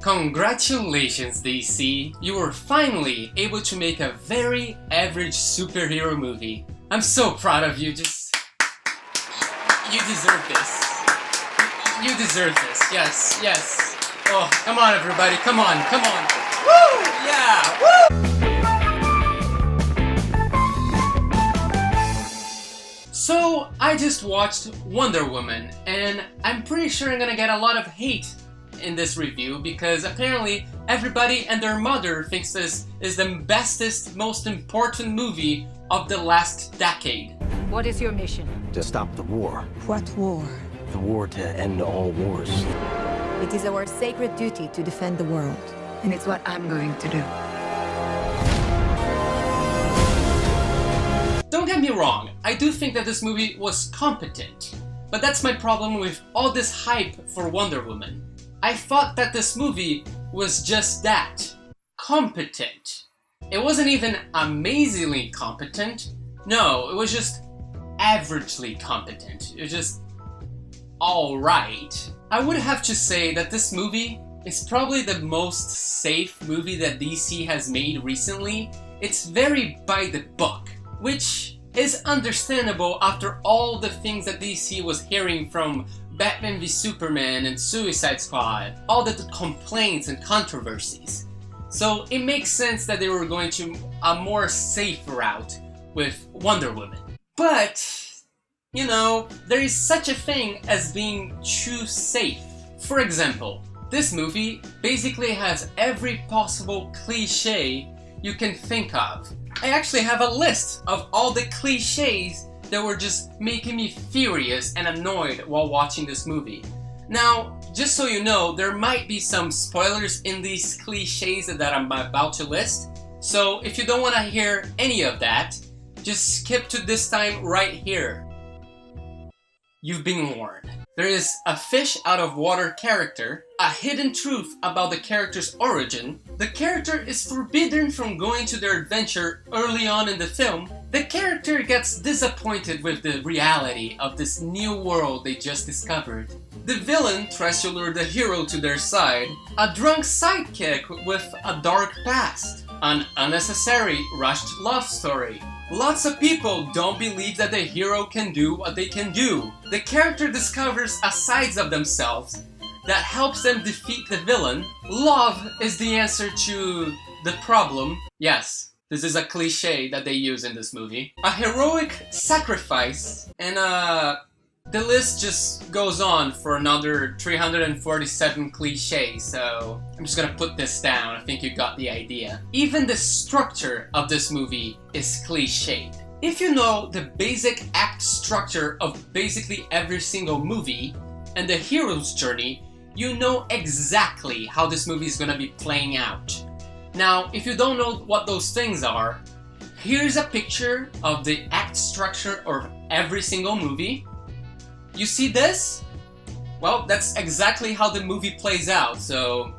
Congratulations, DC! You were finally able to make a very average superhero movie. I'm so proud of you, You deserve this. You deserve this, yes, yes. Oh, come on everybody, come on, come on. Woo! Yeah, woo! So, I just watched Wonder Woman, and I'm pretty sure I'm gonna get a lot of hate in this review because apparently everybody and their mother thinks this is the bestest, most important movie of the last decade. What is your mission? To stop the war. What war? The war to end all wars. It is our sacred duty to defend the world. And it's what I'm going to do. Don't get me wrong, I do think that this movie was competent. But that's my problem with all this hype for Wonder Woman. I thought that this movie was just that. Competent. It wasn't even amazingly competent. No, it was just averagely competent. It was just alright. I would have to say that this movie is probably the most safe movie that DC has made recently. It's very by the book, which is understandable after all the things that DC was hearing from Batman v Superman and Suicide Squad, all the complaints and controversies. So it makes sense that they were going to a more safe route with Wonder Woman. But, you know, there is such a thing as being too safe. For example, this movie basically has every possible cliche you can think of. I actually have a list of all the cliches that were just making me furious and annoyed while watching this movie. Now, just so you know, there might be some spoilers in these cliches that I'm about to list, so if you don't want to hear any of that, just skip to this time right here. You've been warned. There is a fish out of water character, a hidden truth about the character's origin, the character is forbidden from going to their adventure early on in the film, the character gets disappointed with the reality of this new world they just discovered, the villain tries to lure the hero to their side, a drunk sidekick with a dark past, an unnecessary rushed love story. Lots of people don't believe that the hero can do what they can do. The character discovers a side of themselves that helps them defeat the villain. Love is the answer to the problem. Yes, this is a cliche that they use in this movie. A heroic sacrifice, and the list just goes on for another 347 cliches, so I'm just gonna put this down. I think you got the idea. Even the structure of this movie is cliched. If you know the basic act structure of basically every single movie and the hero's journey, you know exactly how this movie is gonna be playing out. Now, if you don't know what those things are, here's a picture of the act structure of every single movie. You see this? Well, that's exactly how the movie plays out, so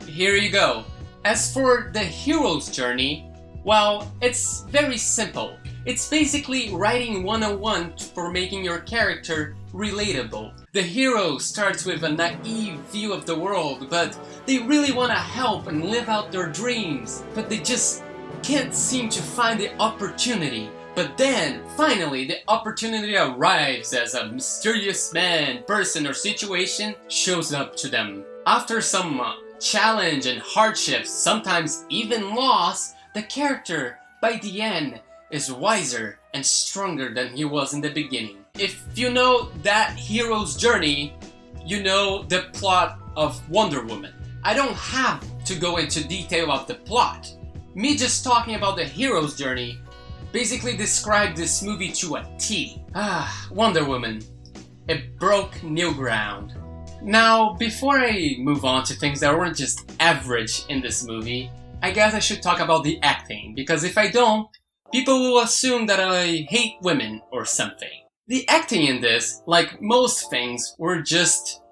here you go. As for the hero's journey, well, it's very simple. It's basically writing 101 for making your character relatable. The hero starts with a naive view of the world, but they really want to help and live out their dreams, but they just can't seem to find the opportunity. But then, finally, the opportunity arrives as a mysterious man, person, or situation shows up to them. After some challenge and hardships, sometimes even loss, the character, by the end, is wiser and stronger than he was in the beginning. If you know that hero's journey, you know the plot of Wonder Woman. I don't have to go into detail of the plot. Me just talking about the hero's journey basically described this movie to a T. Wonder Woman. It broke new ground. Now, before I move on to things that weren't just average in this movie, I guess I should talk about the acting, because if I don't, people will assume that I hate women or something. The acting in this, like most things, were just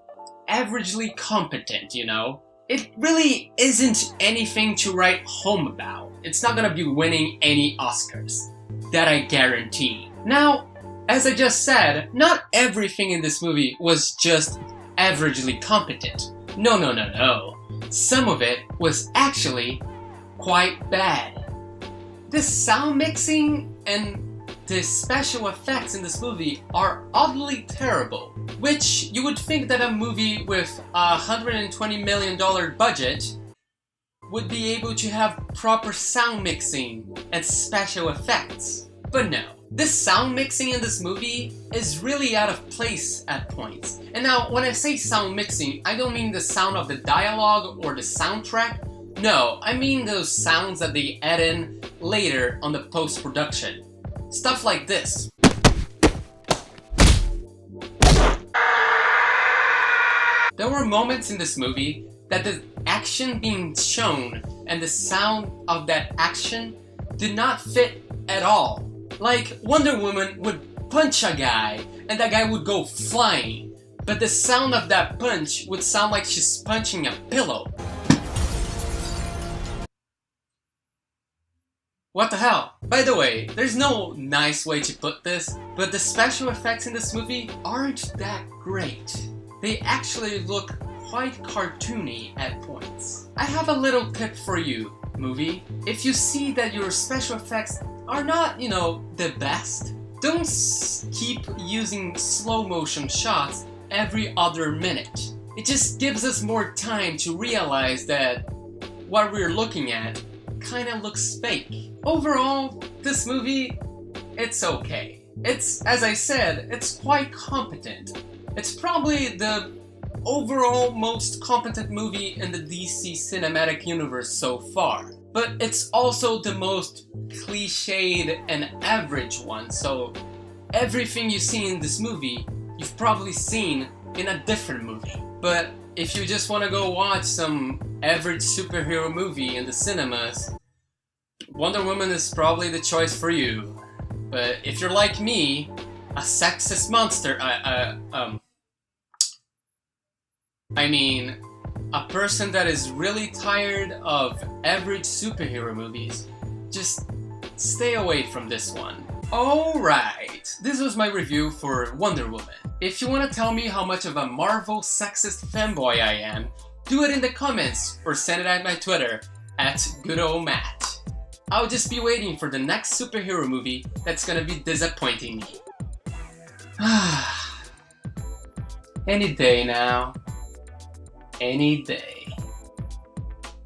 averagely competent, you know? It really isn't anything to write home about. It's not gonna be winning any Oscars. That I guarantee. Now, as I just said, not everything in this movie was just averagely competent. No. some of it was actually quite bad. The sound mixing and the special effects in this movie are oddly terrible, which you would think that a movie with a $120 million budget would be able to have proper sound mixing and special effects. But no. This sound mixing in this movie is really out of place at points. And now, when I say sound mixing, I don't mean the sound of the dialogue or the soundtrack. No, I mean those sounds that they add in later on the post-production. Stuff like this. There were moments in this movie that the action being shown and the sound of that action did not fit at all. Like, Wonder Woman would punch a guy and that guy would go flying, but the sound of that punch would sound like she's punching a pillow. What the hell? By the way, there's no nice way to put this, but the special effects in this movie aren't that great. They actually look quite cartoony at points. I have a little tip for you, movie. If you see that your special effects are not, the best, don't keep using slow motion shots every other minute. It just gives us more time to realize that what we're looking at kinda looks fake. Overall, this movie, it's okay. It's, as I said, it's quite competent. It's probably the overall most competent movie in the DC cinematic universe so far. But it's also the most cliched and average one, so everything you see in this movie, you've probably seen in a different movie. But if you just want to go watch some average superhero movie in the cinemas, Wonder Woman is probably the choice for you. But if you're like me, a sexist monster, a person that is really tired of average superhero movies, just stay away from this one. Alright, this was my review for Wonder Woman. If you want to tell me how much of a Marvel sexist fanboy I am, do it in the comments or send it at my Twitter, @GoodOldMat. I'll just be waiting for the next superhero movie that's gonna be disappointing me. Any day now. Any day.